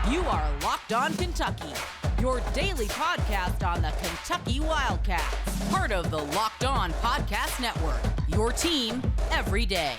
You are Locked On Kentucky, your daily podcast on the Kentucky Wildcats. Part of the Locked On Podcast Network, your team every day.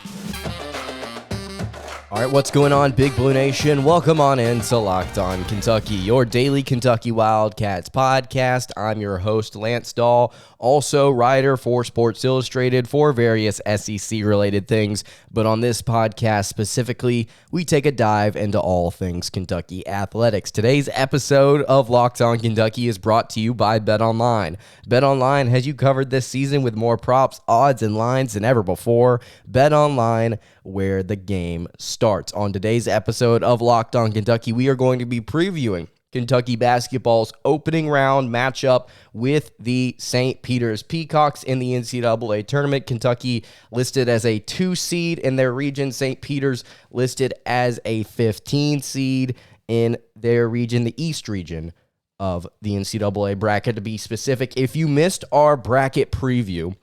All right, what's going on, Big Blue Nation? Welcome on in to Locked On Kentucky, your daily Kentucky Wildcats podcast. I'm your host, Lance Dawe, also writer for Sports Illustrated for various SEC-related things. But on this podcast specifically, we take a dive into all things Kentucky athletics. Today's episode of Locked On Kentucky is brought to you by BetOnline. BetOnline has you covered this season with more props, odds, and lines than ever before. BetOnline, where the game starts. On today's episode of Locked On Kentucky, we are going to be previewing Kentucky basketball's opening round matchup with the St. Peter's Peacocks in the NCAA Tournament. Kentucky listed as a 2 seed in their region. St. Peter's listed as a 15 seed in their region, the East region of the NCAA bracket, to be specific. If you missed our bracket preview,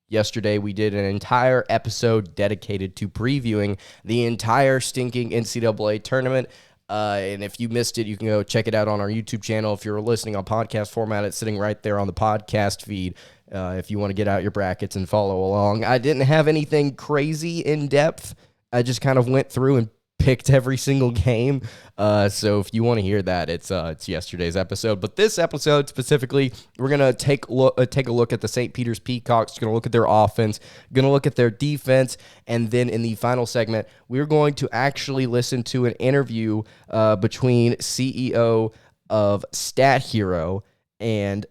yesterday, we did an entire episode dedicated to previewing the entire stinking NCAA tournament. And if you missed it, you can go check it out on our YouTube channel. If you're listening on podcast format, it's sitting right there on the podcast feed. If you want to get out your brackets and follow along. I didn't have anything crazy in depth. I just kind of went through and picked every single game. So if you want to hear that, it's yesterday's episode. But this episode specifically, we're going to take a look at the St. Peter's Peacocks, going to look at their offense, going to look at their defense, and then in the final segment, we're going to actually listen to an interview between CEO of Stat Hero and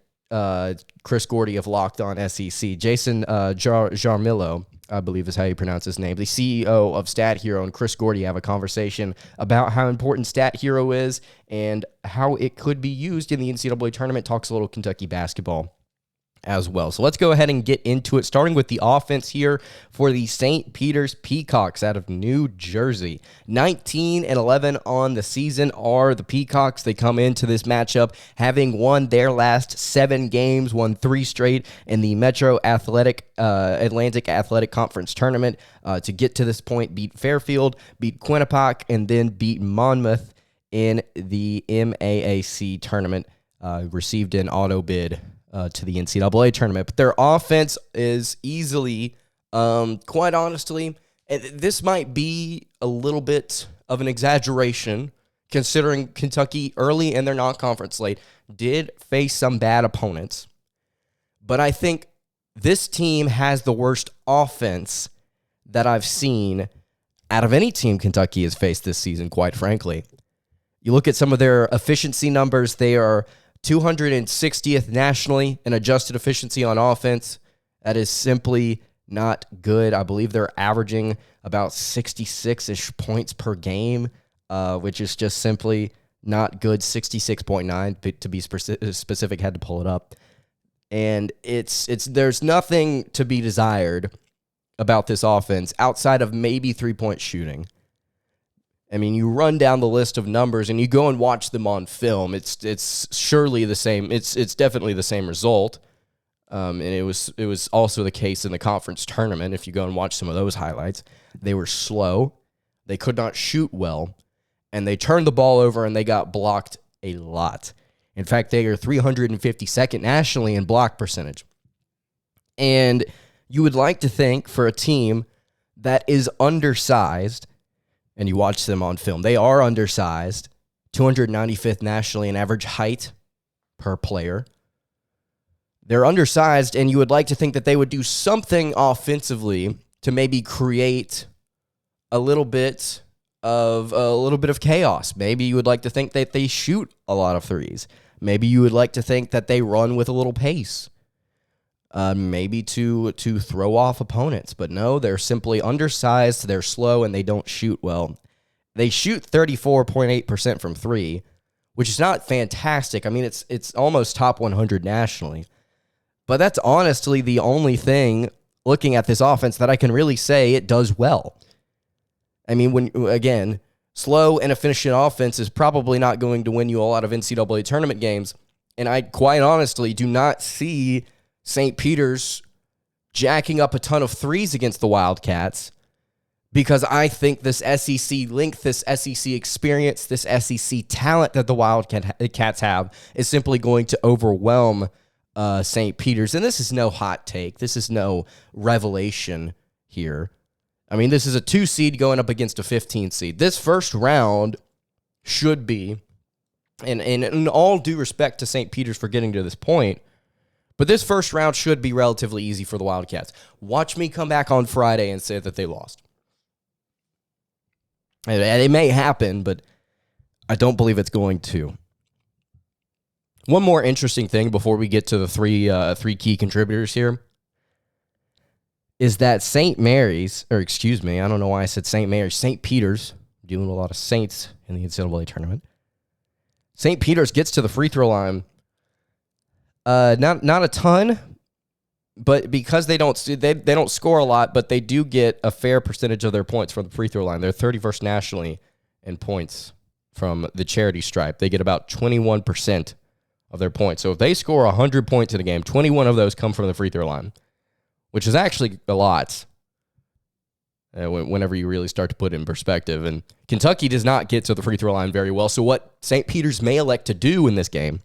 Chris Gordy of Locked On SEC. Jason Jaramillo, I believe is how you pronounce his name, the CEO of Stat Hero, and Chris Gordy have a conversation about how important Stat Hero is and how it could be used in the NCAA tournament. Talks a little Kentucky basketball as well. So let's go ahead and get into it, starting with the offense here for the St. Peter's Peacocks out of New Jersey. 19-11 on the season are the Peacocks. They come into this matchup having won their last 7 games, won 3 straight in the Metro Atlantic Athletic Conference Tournament to get to this point, beat Fairfield, beat Quinnipiac, and then beat Monmouth in the MAAC tournament, received an auto bid to the NCAA tournament. But their offense is easily, quite honestly, and this might be a little bit of an exaggeration considering Kentucky early in their non-conference slate did face some bad opponents. But I think this team has the worst offense that I've seen out of any team Kentucky has faced this season, quite frankly. You look at some of their efficiency numbers, they are 260th nationally in adjusted efficiency on offense. That is simply not good. I believe they're averaging about 66-ish points per game, which is just simply not good. 66.9 to be specific, had to pull it up. And there's nothing to be desired about this offense outside of maybe three-point shooting. I mean, you run down the list of numbers and you go and watch them on film. It's surely the same. It's definitely the same result. And it was also the case in the conference tournament. If you go and watch some of those highlights, they were slow. They could not shoot well, and they turned the ball over and they got blocked a lot. In fact, they are 352nd nationally in block percentage. And you would like to think for a team that is undersized, and you watch them on film, they are undersized, 295th nationally in average height per player. They're undersized, and you would like to think that they would do something offensively to maybe create a little bit of chaos. Maybe you would like to think that they shoot a lot of threes. Maybe you would like to think that they run with a little pace. Maybe to throw off opponents. But no, they're simply undersized, they're slow, and they don't shoot well. They shoot 34.8% from 3, which is not fantastic. I mean, it's almost top 100 nationally. But that's honestly the only thing, looking at this offense, that I can really say it does well. I mean, again, slow and efficient offense is probably not going to win you a lot of NCAA tournament games. And I quite honestly do not see St. Peter's jacking up a ton of threes against the Wildcats because I think this SEC length, this SEC experience, this SEC talent that the Wildcats have is simply going to overwhelm St. Peter's. And this is no hot take. This is no revelation here. I mean, this is a 2 seed going up against a 15 seed. This first round should be, and in all due respect to St. Peter's for getting to this point, but this first round should be relatively easy for the Wildcats. Watch me come back on Friday and say that they lost. And it may happen, but I don't believe it's going to. One more interesting thing before we get to the three key contributors here is that St. Mary's, or excuse me, I don't know why I said St. Mary's, St. Peter's, doing a lot of Saints in the NCAA tournament. St. Peter's gets to the free throw line. Not a ton, but because they don't score a lot, but they do get a fair percentage of their points from the free throw line. They're 31st nationally in points from the charity stripe. They get about 21% of their points. So if they score 100 points in a game, 21 of those come from the free throw line, which is actually a lot whenever you really start to put it in perspective. And Kentucky does not get to the free throw line very well. So what St. Peter's may elect to do in this game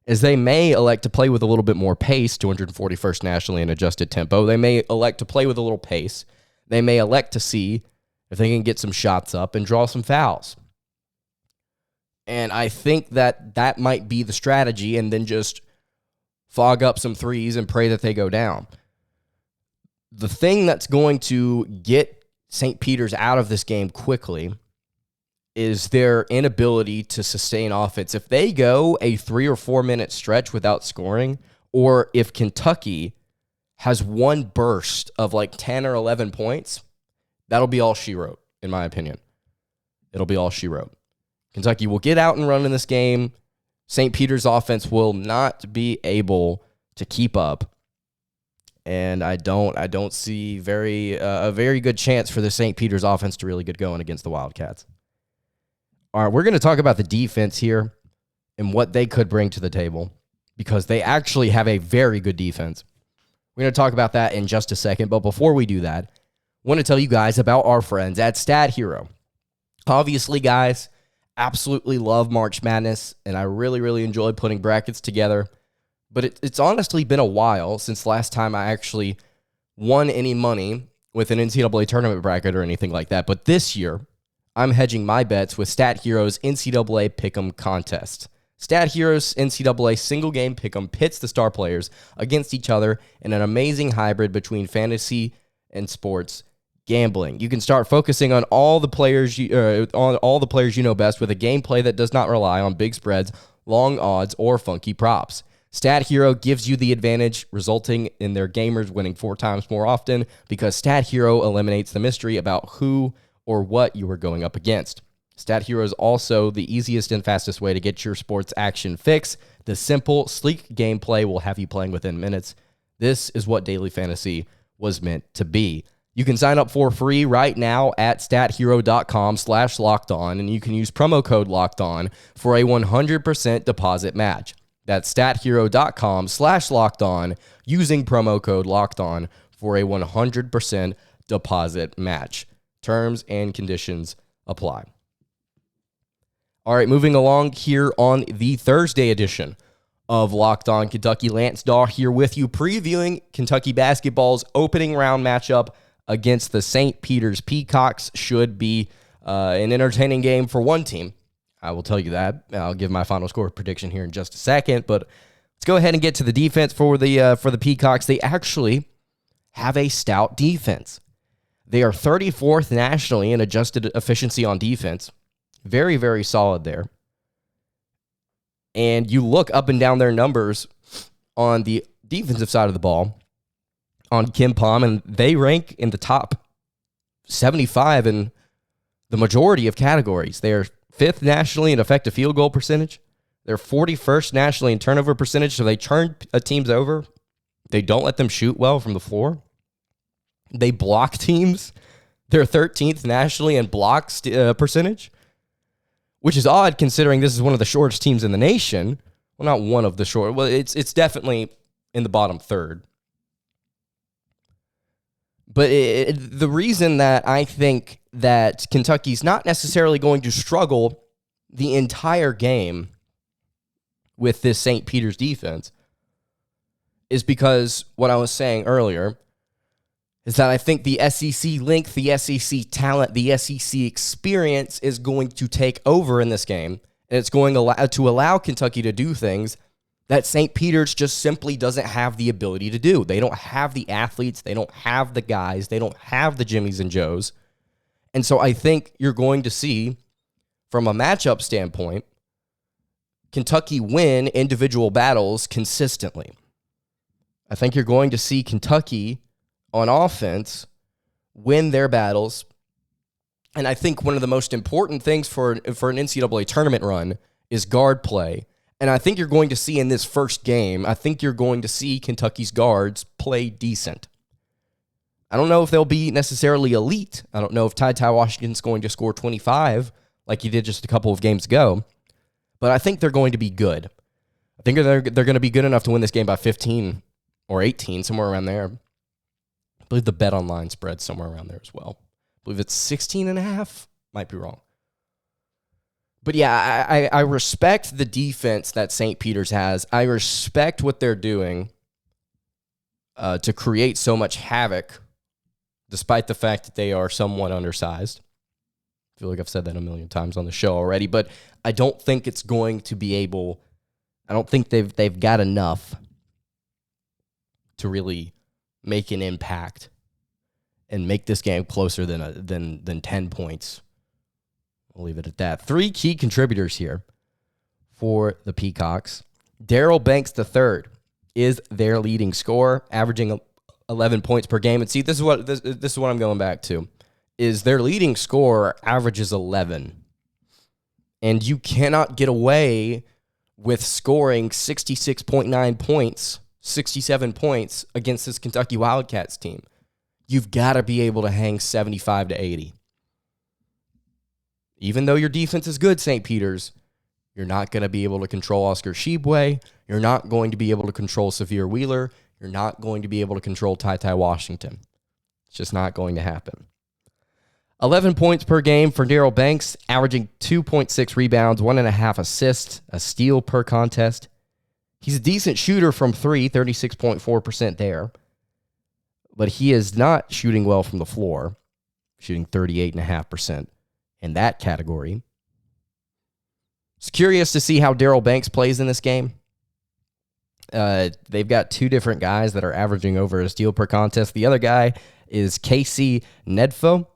is they may elect to play with a little bit more pace, 241st nationally in adjusted tempo. They may elect to play with a little pace. They may elect to see if they can get some shots up and draw some fouls. And I think that might be the strategy, and then just fog up some threes and pray that they go down. The thing that's going to get St. Peter's out of this game quickly is their inability to sustain offense. If they go a 3 or 4 minute stretch without scoring, or if Kentucky has one burst of like 10 or 11 points, that'll be all she wrote, in my opinion. It'll be all she wrote. Kentucky will get out and run in this game. St. Peter's offense will not be able to keep up. And I don't see a very good chance for the St. Peter's offense to really get going against the Wildcats. All right, we're going to talk about the defense here and what they could bring to the table, because they actually have a very good defense. We're going to talk about that in just a second, but before we do that, I want to tell you guys about our friends at Stat Hero. Obviously, guys, absolutely love March Madness, and I really, really enjoy putting brackets together. But it's honestly been a while since last time I actually won any money with an NCAA tournament bracket or anything like that. But this year, I'm hedging my bets with Stat Hero's NCAA Pick'em contest. Stat Hero's NCAA single game Pick'em pits the star players against each other in an amazing hybrid between fantasy and sports gambling. You can start focusing on all the players you know best with a gameplay that does not rely on big spreads, long odds, or funky props. Stat Hero gives you the advantage, resulting in their gamers winning 4 times more often, because Stat Hero eliminates the mystery about who or what you are going up against. Stat Hero is also the easiest and fastest way to get your sports action fix. The simple, sleek gameplay will have you playing within minutes. This is what daily fantasy was meant to be. You can sign up for free right now at stathero.com/lockedon, and you can use promo code LOCKEDON for a 100% deposit match. That's stathero.com/lockedon using promo code LOCKEDON for a 100% deposit match. Terms and conditions apply. All right, moving along here on the Thursday edition of Locked On Kentucky. Lance Dawe here with you, previewing Kentucky basketball's opening round matchup against the St. Peter's Peacocks. Should be an entertaining game for one team. I will tell you that. I'll give my final score prediction here in just a second, but let's go ahead and get to the defense for the Peacocks. They actually have a stout defense. They are 34th nationally in adjusted efficiency on defense. Very, very solid there. And you look up and down their numbers on the defensive side of the ball on KenPom, and they rank in the top 75 in the majority of categories. They are 5th nationally in effective field goal percentage. They're 41st nationally in turnover percentage, so they turn teams over. They don't let them shoot well from the floor. They block teams. They're 13th nationally in blocks percentage, which is odd considering this is one of the shortest teams in the nation. Well, not one of the short. Well, it's definitely in the bottom third. But the reason that I think that Kentucky's not necessarily going to struggle the entire game with this St. Peter's defense is because what I was saying earlier is that I think the SEC length, the SEC talent, the SEC experience is going to take over in this game, and it's going to allow Kentucky to do things that St. Peter's just simply doesn't have the ability to do. They don't have the athletes. They don't have the guys. They don't have the Jimmies and Joes. And so I think you're going to see, from a matchup standpoint, Kentucky win individual battles consistently. I think you're going to see Kentucky on offense win their battles. And I think one of the most important things for an NCAA tournament run is guard play. And I think you're going to see in this first game, I think you're going to see Kentucky's guards play decent. I don't know if they'll be necessarily elite. I don't know if Ty Washington's going to score 25 like he did just a couple of games ago. But I think they're going to be good. I think they're going to be good enough to win this game by 15 or 18, somewhere around there. I believe the bet online spread's somewhere around there as well. I believe it's 16.5. Might be wrong. But yeah, I respect the defense that St. Peter's has. I respect what they're doing to create so much havoc, despite the fact that they are somewhat undersized. I feel like I've said that a million times on the show already, but I don't think it's going to be able. I don't think they've got enough to really make an impact and make this game closer than 10 points. I'll leave it at that. 3 key contributors here for the Peacocks. Daryl Banks III is their leading scorer, averaging 11 points per game. And see, this is what I'm going back to, is their leading scorer averages 11. And you cannot get away with scoring 66.9 points, 67 points against this Kentucky Wildcats team. You've got to be able to hang 75 to 80. Even though your defense is good, St. Peter's, you're not going to be able to control Oscar Tshiebwe. You're not going to be able to control Severe Wheeler. You're not going to be able to control Ty Washington. It's just not going to happen. 11 points per game for Daryl Banks, averaging 2.6 rebounds, 1.5 assists, a steal per contest. He's a decent shooter from 3, 36.4% there. But he is not shooting well from the floor, shooting 38.5%. In that category. It's curious to see how Daryl Banks plays in this game. They've got 2 different guys that are averaging over a steal per contest. The other guy is Casey Nedfo,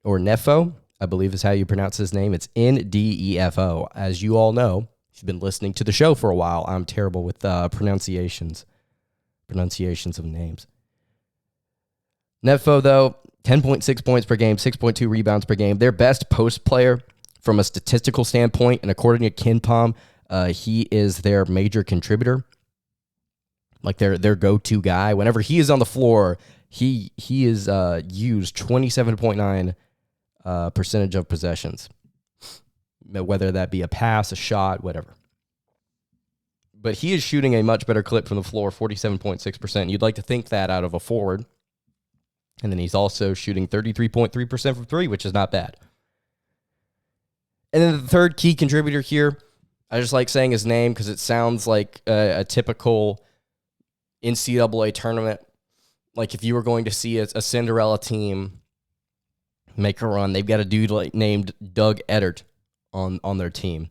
or Nefo, I believe is how you pronounce his name. It's Ndefo. As you all know, if you've been listening to the show for a while, I'm terrible with pronunciations of names. Nedfo, though, 10.6 points per game, 6.2 rebounds per game. Their best post player from a statistical standpoint, and according to KenPom, he is their major contributor, like their go-to guy. Whenever he is on the floor, he is used 27.9 percentage of possessions, whether that be a pass, a shot, whatever. But he is shooting a much better clip from the floor, 47.6%. You'd like to think that out of a forward. And then he's also shooting 33.3% from 3, which is not bad. And then the third key contributor here, I just like saying his name because it sounds like a typical NCAA tournament. Like if you were going to see a Cinderella team make a run, they've got a dude named Doug Eddard on their team.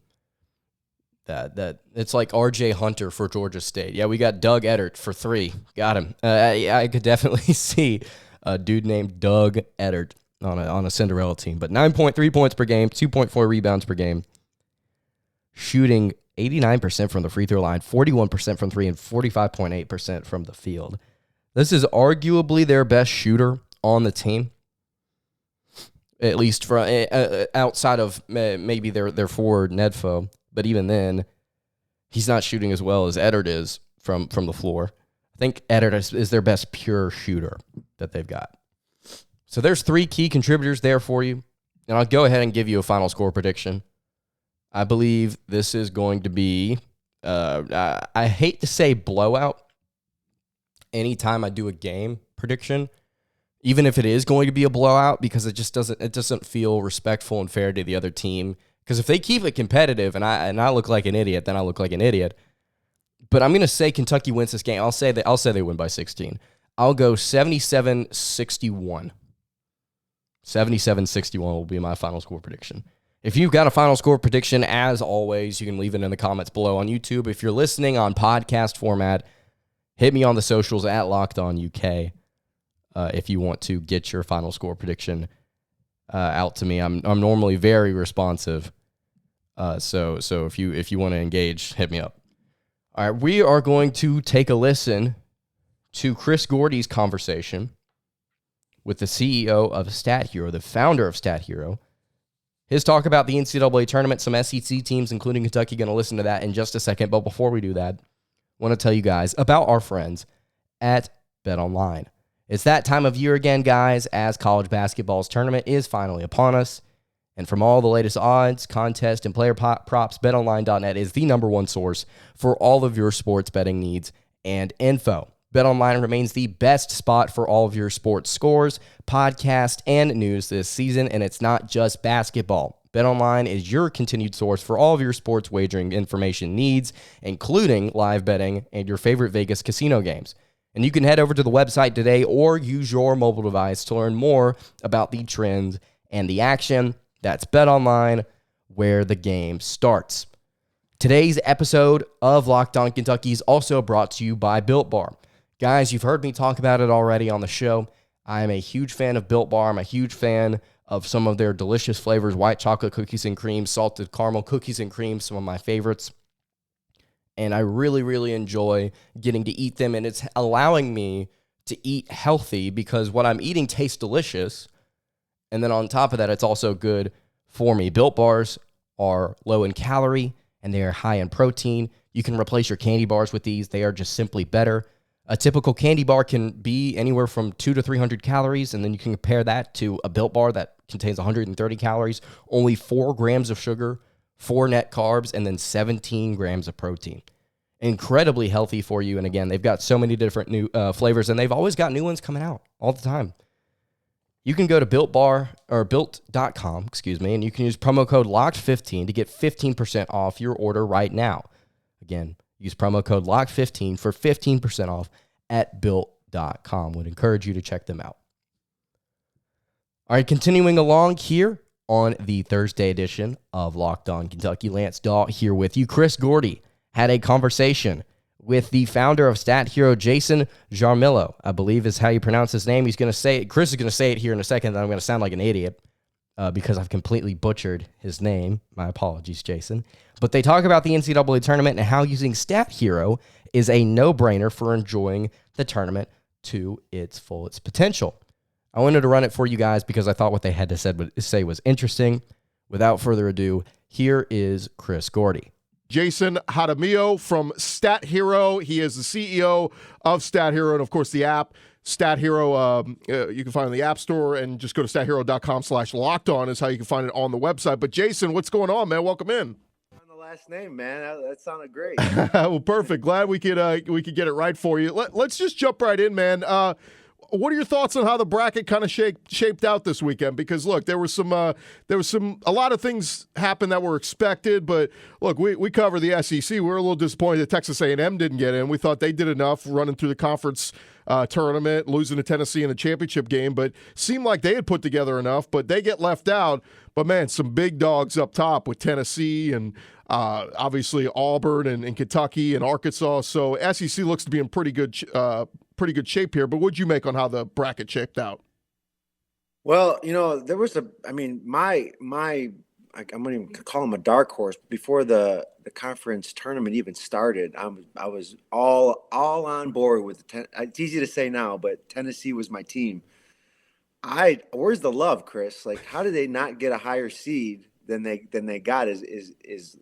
That it's like R.J. Hunter for Georgia State. Yeah, we got Doug Eddard for 3. Got him. I could definitely see a dude named Doug Eddard on a Cinderella team. But 9.3 points per game, 2.4 rebounds per game, shooting 89% from the free throw line, 41% from 3, and 45.8% from the field. This is arguably their best shooter on the team, at least from outside of maybe their forward Nedfo. But even then, he's not shooting as well as Eddard is from the floor. I think Eddard is their best pure shooter that they've got. So there's 3 key contributors there for you. And I'll go ahead and give you a final score prediction. I believe this is going to be, I hate to say blowout, anytime I do a game prediction, even if it is going to be a blowout, because it doesn't feel respectful and fair to the other team. Because if they keep it competitive and I look like an idiot, then I look like an idiot. But I'm going to say Kentucky wins this game. I'll say they win by 16. I'll go 77-61. 77-61 will be my final score prediction. If you've got a final score prediction, as always, you can leave it in the comments below on YouTube. If you're listening on podcast format, hit me on the socials at LockedOnUK if you want to get your final score prediction out to me. I'm normally very responsive, so if you want to engage, hit me up. All right, we are going to take a listen to Chris Gordy's conversation with the CEO of Stat Hero, the founder of Stat Hero. His talk about the NCAA Tournament, some SEC teams, including Kentucky. Going to listen to that in just a second. But before we do that, I want to tell you guys about our friends at BetOnline. It's that time of year again, guys, as college basketball's tournament is finally upon us. And from all the latest odds, contests, and player props, BetOnline.net is the number one source for all of your sports betting needs and info. BetOnline remains the best spot for all of your sports scores, podcasts, and news this season, and it's not just basketball. BetOnline is your continued source for all of your sports wagering information needs, including live betting and your favorite Vegas casino games. And you can head over to the website today or use your mobile device to learn more about the trends and the action. That's BetOnline, where the game starts. Today's episode of Locked On Kentucky is also brought to you by Built Bar. Guys, you've heard me talk about it already on the show. I am a huge fan of Built Bar. I'm a huge fan of some of their delicious flavors, white chocolate cookies and cream, salted caramel cookies and cream, some of my favorites. And I really, really enjoy getting to eat them, and it's allowing me to eat healthy because what I'm eating tastes delicious, and then on top of that, it's also good for me. Built Bars are low in calorie, and they are high in protein. You can replace your candy bars with these. They are just simply better. A typical candy bar can be anywhere from 200 to 300 calories, and then you can compare that to a Built Bar that contains 130 calories, only 4 grams of sugar, 4 net carbs, and then 17 grams of protein. Incredibly healthy for you, and again, they've got so many different new flavors, and they've always got new ones coming out all the time. You can go to built.com, and you can use promo code LOCKED15 to get 15% off your order right now. Again, use promo code LOCKED15 for 15% off at built.com. Would encourage you to check them out. All right, continuing along here on the Thursday edition of Locked On Kentucky, Lance Dawe here with you. Chris Gordy had a conversation with the founder of Stat Hero, Jason Jaramillo, I believe is how you pronounce his name. He's going to say it. Chris is going to say it here in a second, and I'm going to sound like an idiot because I've completely butchered his name. My apologies, Jason. But they talk about the NCAA Tournament and how using Stat Hero is a no-brainer for enjoying the tournament to its fullest potential. I wanted to run it for you guys because I thought what they had to say was interesting. Without further ado, here is Chris Gordy. Jason Jaramillo from Stat Hero. He is the CEO of Stat Hero, and of course the app Stat Hero. You can find it in the App Store, and just go to stathero.com/lockedon is how you can find it on the website. But Jason, what's going on, man? Welcome in. On the last name, man, that sounded great. Well, perfect. Glad we could get it right for you. Let's just jump right in, man. What are your thoughts on how the bracket kind of shaped out this weekend? Because look, there was a lot of things happened that were expected, but look, we cover the SEC. We were a little disappointed that Texas A&M didn't get in. We thought they did enough running through the conference tournament, losing to Tennessee in the championship game, but seemed like they had put together enough, but they get left out. But man, some big dogs up top with Tennessee and obviously Auburn and Kentucky and Arkansas. So SEC looks to be in pretty good shape here. But what'd you make on how the bracket shaped out? Well, there was my I'm going to even call him a dark horse. Before the conference tournament even started, I was all on board with it's easy to say now, but Tennessee was my team. Where's the love, Chris? Like, how did they not get a higher seed than they got is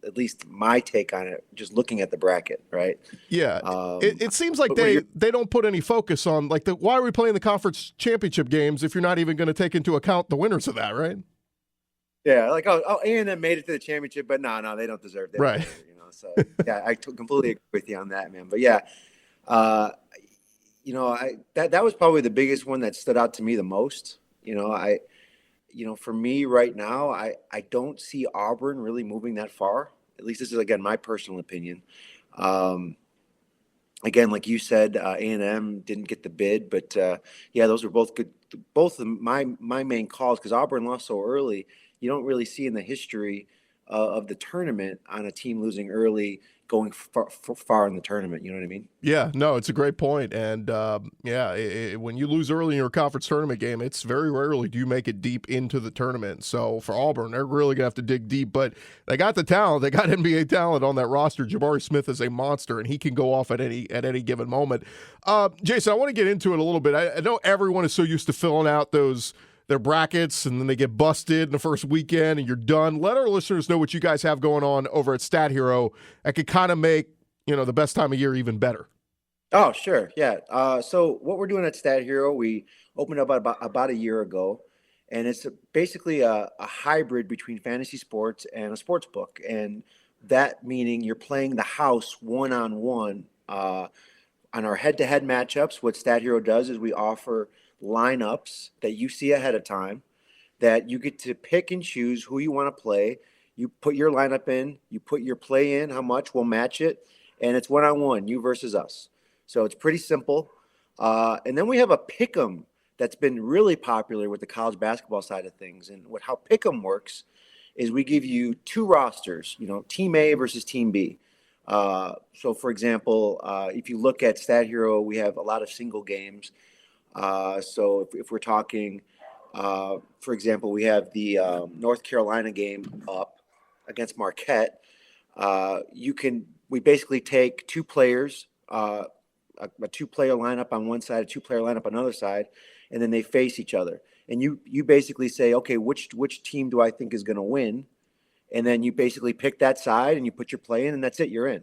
at least my take on it, just looking at the bracket, right? Yeah. It seems like they don't put any focus on, like, why are we playing the conference championship games if you're not even going to take into account the winners of that, right? Yeah, like, A&M made it to the championship, but no, they don't deserve that. Right. So, yeah, I completely agree with you on that, man. But, yeah, that was probably the biggest one that stood out to me the most. For me right now, I don't see Auburn really moving that far. At least this is, again, my personal opinion. Again, like you said, A&M didn't get the bid, but those were both good. Both of my main calls, because Auburn lost so early. You don't really see in the history of the tournament on a team losing early going far in the tournament. You know what I mean? Yeah, no, it's a great point. And when you lose early in your conference tournament game, it's very rarely do you make it deep into the tournament. So for Auburn, they're really going to have to dig deep. But they got the talent. They got NBA talent on that roster. Jabari Smith is a monster, and he can go off at any given moment. Jason, I want to get into it a little bit. I know everyone is so used to filling out their brackets, and then they get busted in the first weekend, and you're done. Let our listeners know what you guys have going on over at Stat Hero that could kind of make the best time of year even better. Oh, sure, yeah. So what we're doing at Stat Hero, we opened up about a year ago, and it's basically a hybrid between fantasy sports and a sports book, and that meaning you're playing the house one-on-one on our head-to-head matchups. What Stat Hero does is we offer lineups that you see ahead of time that you get to pick and choose who you want to play. You put your lineup in, you put your play in, how much, we'll match it, and it's one-on-one, you versus us. So it's pretty simple. And then we have a pick'em that's been really popular with the college basketball side of things. And how pick'em works is we give you two rosters, Team A versus Team B. So, for example, if you look at Stat Hero, we have a lot of single games. So if we're talking, for example, we have the North Carolina game up against Marquette. We basically take two players, a two-player lineup on one side, a two-player lineup on another side, and then they face each other. And you basically say, okay, which team do I think is going to win? And then you basically pick that side and you put your play in, and that's it, you're in.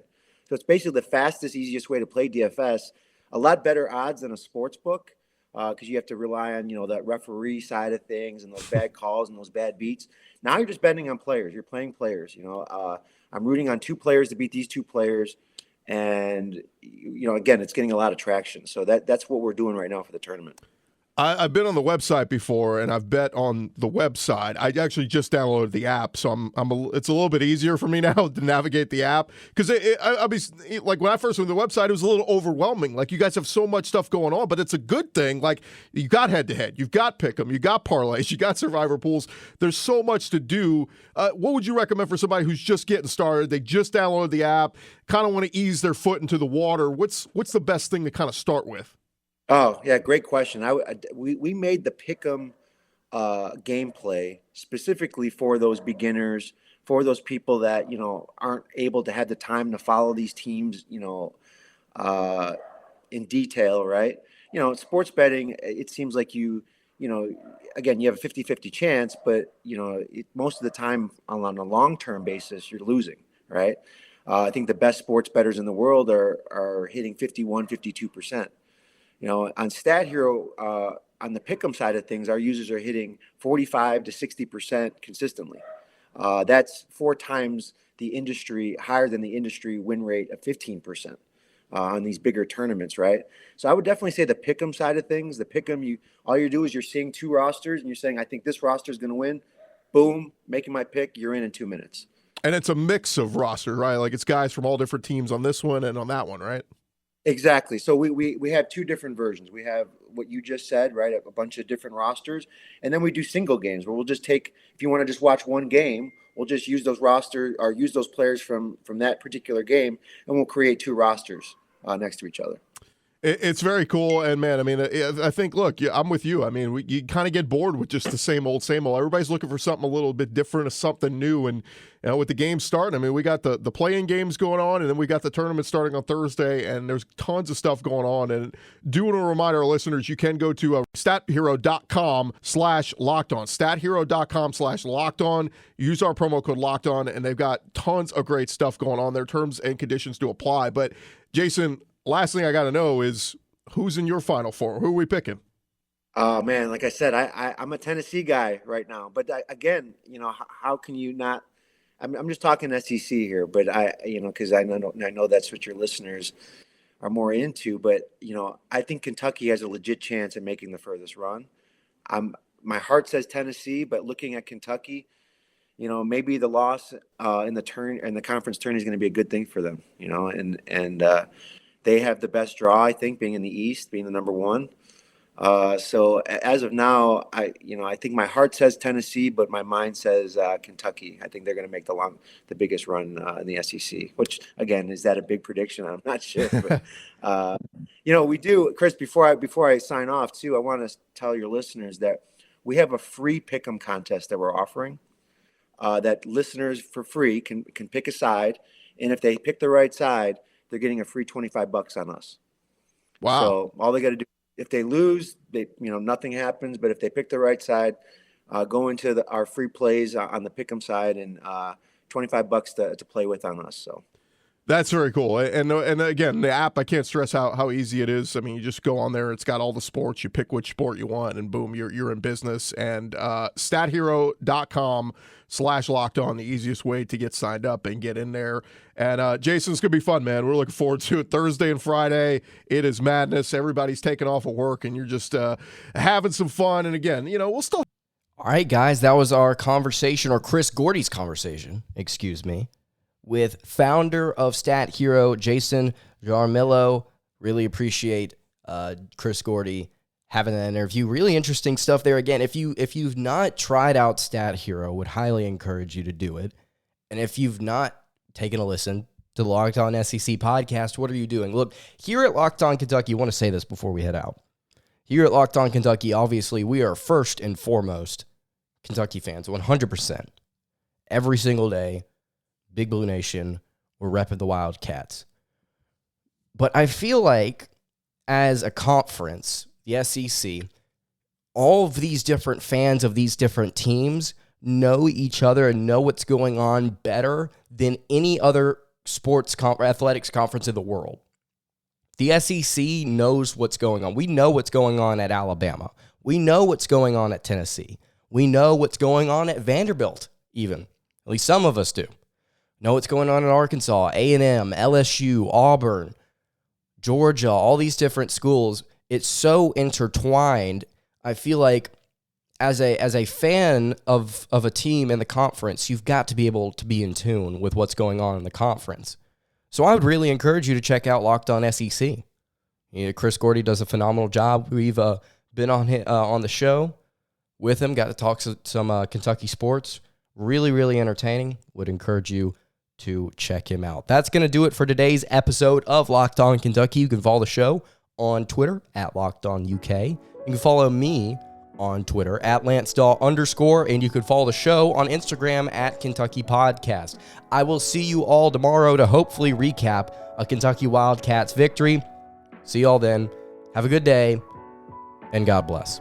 So it's basically the fastest, easiest way to play DFS. A lot better odds than a sports book. Because you have to rely on, that referee side of things and those bad calls and those bad beats. Now you're just betting on players. You're playing players. I'm rooting on two players to beat these two players. And, again, it's getting a lot of traction. So that's what we're doing right now for the tournament. I've been on the website before, and I've bet on the website. I actually just downloaded the app, so it's a little bit easier for me now to navigate the app. Because I'll be like, when I first went to the website, it was a little overwhelming. Like, you guys have so much stuff going on, but it's a good thing. Like, you got head-to-head, you've got pick'em, you got parlays, you got survivor pools. There's so much to do. What would you recommend for somebody who's just getting started? They just downloaded the app, kind of want to ease their foot into the water. What's the best thing to kind of start with? Oh, yeah, great question. We made the pick'em gameplay specifically for those beginners, for those people that, aren't able to have the time to follow these teams, in detail, right? Sports betting, it seems like again, you have a 50-50 chance, but, most of the time on a long-term basis, you're losing, right? I think the best sports bettors in the world are hitting 51, 52%. On Stat Hero, on the pick'em side of things, our users are hitting 45 to 60% consistently. That's 4 times higher than the industry win rate of 15% on these bigger tournaments, right? So I would definitely say the pick'em side of things. The pick'em, all you do is you're seeing two rosters and you're saying, I think this roster is going to win. Boom, making my pick. You're in 2 minutes. And it's a mix of roster, right? Like, it's guys from all different teams on this one and on that one, right? Exactly. So we have two different versions. We have what you just said, right? A bunch of different rosters. And then we do single games where we'll just take, if you want to just watch one game, we'll just use those use those players from that particular game, and we'll create two rosters next to each other. It's very cool, and man, I mean, I think, look, I'm with you. I mean, you kind of get bored with just the same old. Everybody's looking for something a little bit different, something new, and with the games starting, I mean, we got the play-in games going on, and then we got the tournament starting on Thursday, and there's tons of stuff going on. And do want to remind our listeners, you can go to stathero.com/lockedon, stathero.com/lockedon. Use our promo code lockedon, and they've got tons of great stuff going on there. Terms and conditions to apply. But Jason, last thing I got to know is who's in your Final Four? Who are we picking? Oh, man, like I said, I'm a Tennessee guy right now. But again, how can you not? I'm just talking SEC here, but because I know that's what your listeners more into. But I think Kentucky has a legit chance at making the furthest run. My heart says Tennessee, but looking at Kentucky, maybe the loss in the conference tourney is going to be a good thing for them. And they have the best draw, I think, being in the East, being the number one. So as of now, I think my heart says Tennessee, but my mind says Kentucky. I think they're going to make the biggest run in the SEC. Which, again, is that a big prediction? I'm not sure. But, we do, Chris. Before I sign off, too, I want to tell your listeners that we have a free pick'em contest that we're offering. That listeners for free can pick a side, and if they pick the right side, they're getting a free $25 on us. Wow! So all they got to do, if they lose, nothing happens. But if they pick the right side, go into our free plays on the pick'em side, and $25 to play with on us. So. That's very cool. And again, the app, I can't stress how easy it is. I mean, you just go on there. It's got all the sports. You pick which sport you want, and boom, you're in business. And stathero.com/lockedon, the easiest way to get signed up and get in there. And Jason, it's going to be fun, man. We're looking forward to it. Thursday and Friday, it is madness. Everybody's taking off of work, and you're just having some fun. And again, we'll still. All right, guys, that was our conversation, or Chris Gordy's conversation, excuse me, with founder of Stat Hero, Jason Jaramillo. Really appreciate Chris Gordy having that interview. Really interesting stuff there. Again, if you've not tried out Stat Hero, would highly encourage you to do it. And if you've not taken a listen to the Locked On SEC podcast, what are you doing? Look, here at Locked On Kentucky, I want to say this before we head out. Here at Locked On Kentucky, obviously, we are first and foremost Kentucky fans, 100%. Every single day. Big Blue Nation, we're repping the Wildcats. But I feel like as a conference, the SEC, all of these different fans of these different teams know each other and know what's going on better than any other athletics conference in the world. The SEC knows what's going on. We know what's going on at Alabama. We know what's going on at Tennessee. We know what's going on at Vanderbilt, even. At least some of us do. Know what's going on in Arkansas, A&M, LSU, Auburn, Georgia, all these different schools. It's so intertwined. I feel like as a fan of a team in the conference, you've got to be able to be in tune with what's going on in the conference. So I would really encourage you to check out Locked On SEC. Chris Gordy does a phenomenal job. We've been on the show with him, got to talk some Kentucky sports. Really, really entertaining. Would encourage you to check him out. That's going to do it for today's episode of Locked On Kentucky. You can follow the show on Twitter at LockedOnUK. You can follow me on Twitter at LanceDawe_, and you can follow the show on Instagram at Kentucky Podcast. I will see you all tomorrow to hopefully recap a Kentucky Wildcats victory. See y'all then. Have a good day, and God bless.